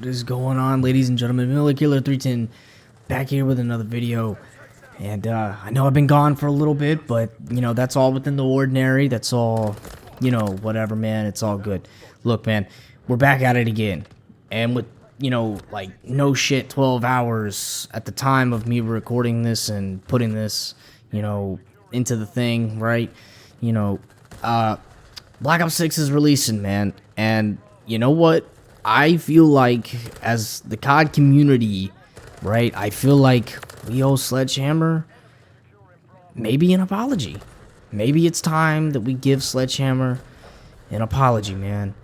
What is going on, ladies and gentlemen? Miller Killer 310 back here with another video. And I know I've been gone for a little bit, but you know, that's all within the ordinary. That's all, you know, whatever, man. It's all good. Look, man, we're back at it again. And with, you know, like no shit 12 hours at the time of me recording this and putting this, you know, into the thing, right? You know, Black Ops 6 is releasing, man. And you know what? I feel like, as the COD community, right, I feel like we owe Sledgehammer maybe an apology. Maybe it's time that we give Sledgehammer an apology, man.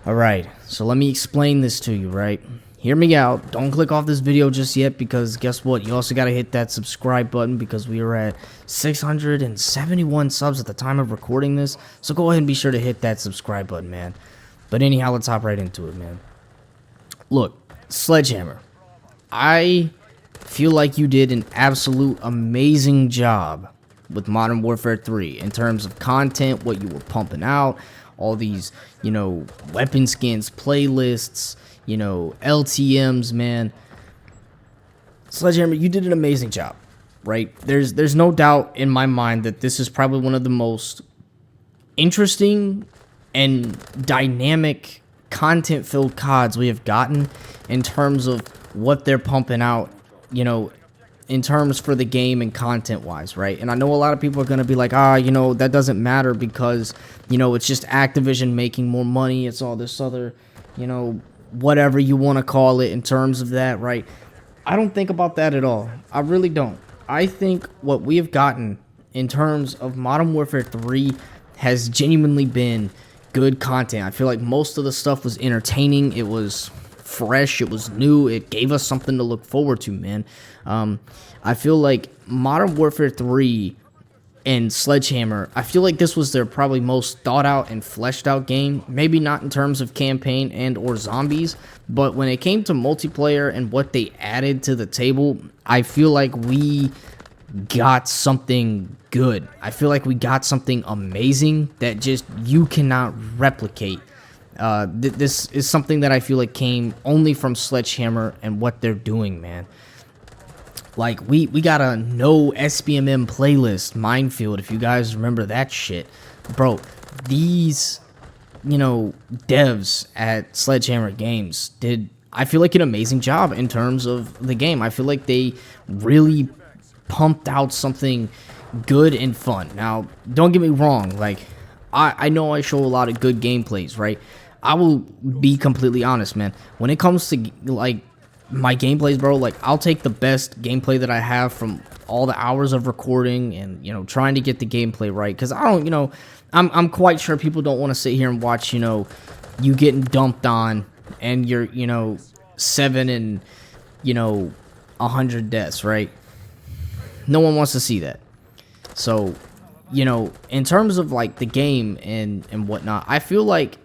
Alright, so let me explain this to you, right? Hear me out. Don't click off this video just yet, because guess what? You also got to hit that subscribe button, because we are at 671 subs at the time of recording this. So go ahead and be sure to hit that subscribe button, man. But anyhow, let's hop right into it, man. Look, Sledgehammer, I feel like you did an absolute amazing job with Modern Warfare 3 in terms of content, what you were pumping out, all these, you know, weapon skins, playlists, you know, LTMs, man. Sledgehammer, you did an amazing job, right? There's no doubt in my mind that this is probably one of the most interesting and dynamic content-filled CODs we have gotten in terms of what they're pumping out, you know, in terms for the game and content-wise, right? And I know a lot of people are going to be like, you know, that doesn't matter because, you know, it's just Activision making more money. It's all this other, you know, whatever you want to call it in terms of that, right? I don't think about that at all. I really don't. I think what we have gotten in terms of Modern Warfare 3 has genuinely been good content. I feel like most of the stuff was entertaining. It was fresh. It was new. It gave us something to look forward to, man. I feel like Modern Warfare 3 and Sledgehammer, I feel like this was their probably most thought out and fleshed out game. Maybe not in terms of campaign and or zombies, but when it came to multiplayer and what they added to the table, I feel like we got something good. I feel like we got something amazing that just you cannot replicate. This is something that I feel like came only from Sledgehammer and what they're doing, man. Like, we got a no SBMM playlist, Minefield, if you guys remember that shit. Bro, these, you know, devs at Sledgehammer Games did, I feel like, an amazing job in terms of the game. I feel like they really pumped out something good and fun. Now, don't get me wrong, like, I know I show a lot of good gameplays, right? I will be completely honest, man. When it comes to, like, my gameplays, bro, like, I'll take the best gameplay that I have from all the hours of recording and, you know, trying to get the gameplay right. Because I don't, you know, I'm quite sure people don't want to sit here and watch, you know, you getting dumped on and you're, you know, 7 and, you know, 100 deaths, right? No one wants to see that. So, you know, in terms of, like, the game and whatnot, I feel like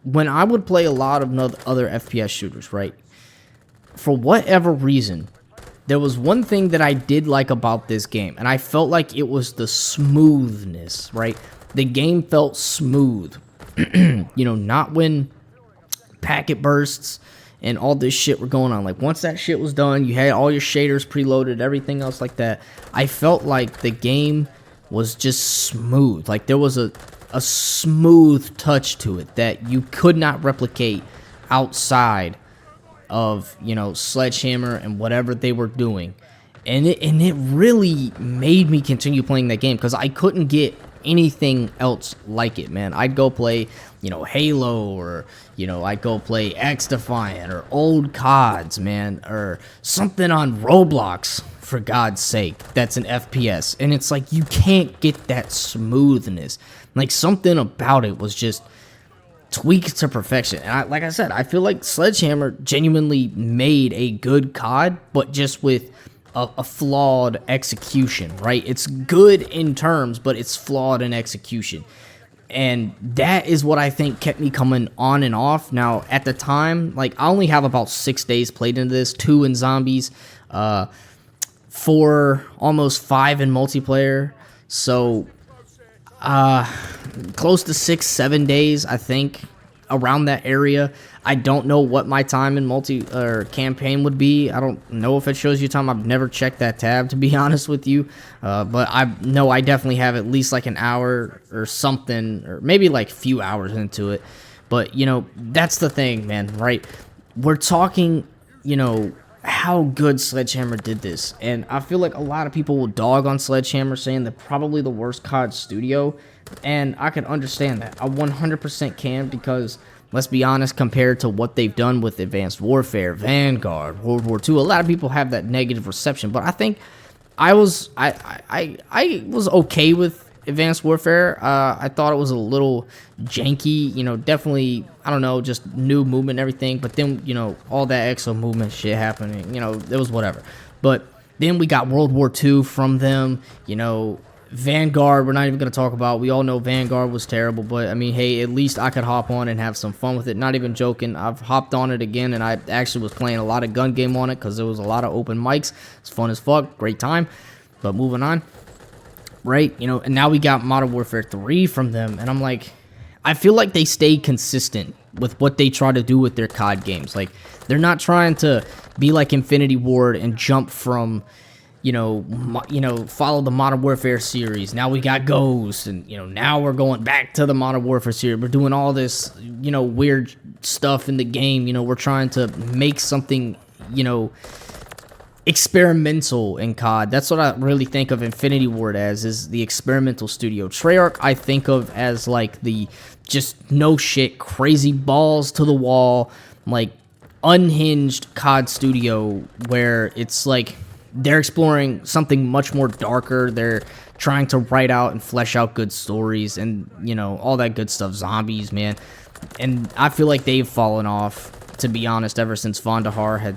when I would play a lot of other FPS shooters, right, for whatever reason, there was one thing that I did like about this game, and I felt like it was the smoothness, right? The game felt smooth. You know, not when packet bursts and all this shit were going on. Like, once that shit was done, you had all your shaders preloaded, everything else like that. I felt like the game was just smooth. Like, there was a smooth touch to it that you could not replicate outside of, you know, Sledgehammer and whatever they were doing. And it really made me continue playing that game, because I couldn't get anything else like it, man. I'd go play, you know, Halo, or, you know, I'd go play X Defiant or old CODs, man, or something on Roblox, for God's sake, that's an FPS. And it's like, you can't get that smoothness. Like, something about it was just tweaked to perfection. And like I said, I feel like Sledgehammer genuinely made a good COD, but just with a flawed execution, right? It's good in terms, but it's flawed in execution. And that is what I think kept me coming on and off. Now, at the time, like, I only have about 6 days played into this, 2 in zombies, 4, almost 5 in multiplayer. So, close to 6-7 days, I think, around that area. I don't know what my time in multi or campaign would be. I don't know if it shows you time. I've never checked that tab, to be honest with you. But I know I definitely have at least like an hour or something, or maybe like a few hours into it. But, you know, that's the thing, man, right? We're talking, you know, how good Sledgehammer did this. And I feel like a lot of people will dog on Sledgehammer, saying they're probably the worst COD studio. And I can understand that. I 100% can, because let's be honest, compared to what they've done with Advanced Warfare, Vanguard, World War II, a lot of people have that negative reception. But I think I was okay with Advanced Warfare. I thought it was a little janky, you know, definitely, I don't know, just new movement and everything. But then, you know, all that exo movement shit happening, you know, it was whatever. But then we got World War II from them, you know. Vanguard, we're not even going to talk about. We all know Vanguard was terrible, but I mean, hey, at least I could hop on and have some fun with it. Not even joking. I've hopped on it again, and I actually was playing a lot of gun game on it because there was a lot of open mics. It's fun as fuck. Great time. But moving on, right? You know, and now we got Modern Warfare 3 from them, and I'm like, I feel like they stayed consistent with what they try to do with their COD games. Like, they're not trying to be like Infinity Ward and jump from, you know, follow the Modern Warfare series. Now we got Ghost, and, you know, now we're going back to the Modern Warfare series. We're doing all this, you know, weird stuff in the game. You know, we're trying to make something, you know, experimental in COD. That's what I really think of Infinity Ward as, is the experimental studio. Treyarch I think of as like the just no shit, crazy balls to the wall, like unhinged COD studio, where it's like they're exploring something much more darker. They're trying to write out and flesh out good stories and, you know, all that good stuff. Zombies, man. And I feel like they've fallen off, to be honest, ever since Vandahar had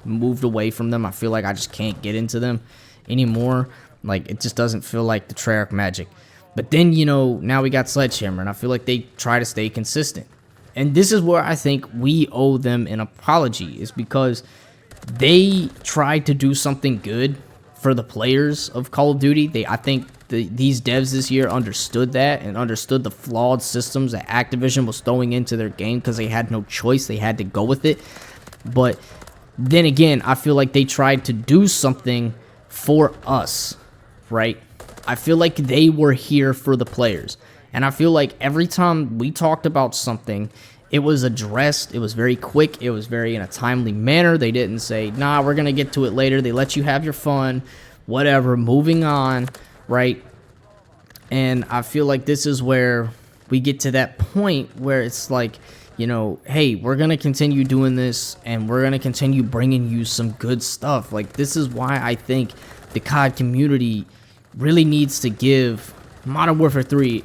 moved away from them. I feel like I just can't get into them anymore. Like, it just doesn't feel like the Treyarch magic. But then, you know, now we got Sledgehammer, and I feel like they try to stay consistent. And this is where I think we owe them an apology, is because they tried to do something good for the players of Call of Duty. I think these devs this year understood that, and understood the flawed systems that Activision was throwing into their game, because they had no choice. They had to go with it. But then again, I feel like they tried to do something for us, right? I feel like they were here for the players. And I feel like every time we talked about something, it was addressed. It was very quick. It was very in a timely manner. They didn't say, nah, we're going to get to it later. They let you have your fun, whatever, moving on, right? And I feel like this is where we get to that point where it's like, you know, hey, we're going to continue doing this, and we're going to continue bringing you some good stuff. Like, this is why I think the COD community really needs to give Modern Warfare 3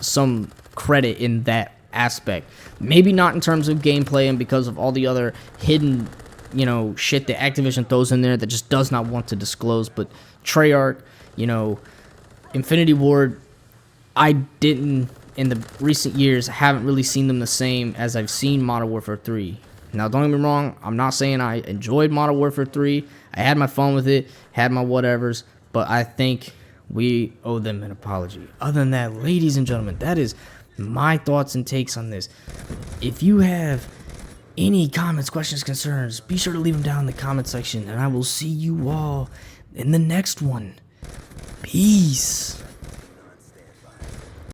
some credit in that aspect. Maybe not in terms of gameplay and because of all the other hidden, you know, shit that Activision throws in there that just does not want to disclose. But Treyarch, you know, Infinity Ward, I didn't, in the recent years, haven't really seen them the same as I've seen Modern Warfare 3. Now, don't get me wrong, I'm not saying I enjoyed Modern Warfare 3. I had my fun with it, had my whatevers, but I think we owe them an apology. Other than that, ladies and gentlemen, that is my thoughts and takes on this. If you have any comments, questions, concerns, be sure to leave them down in the comment section, and I will see you all in the next one. Peace.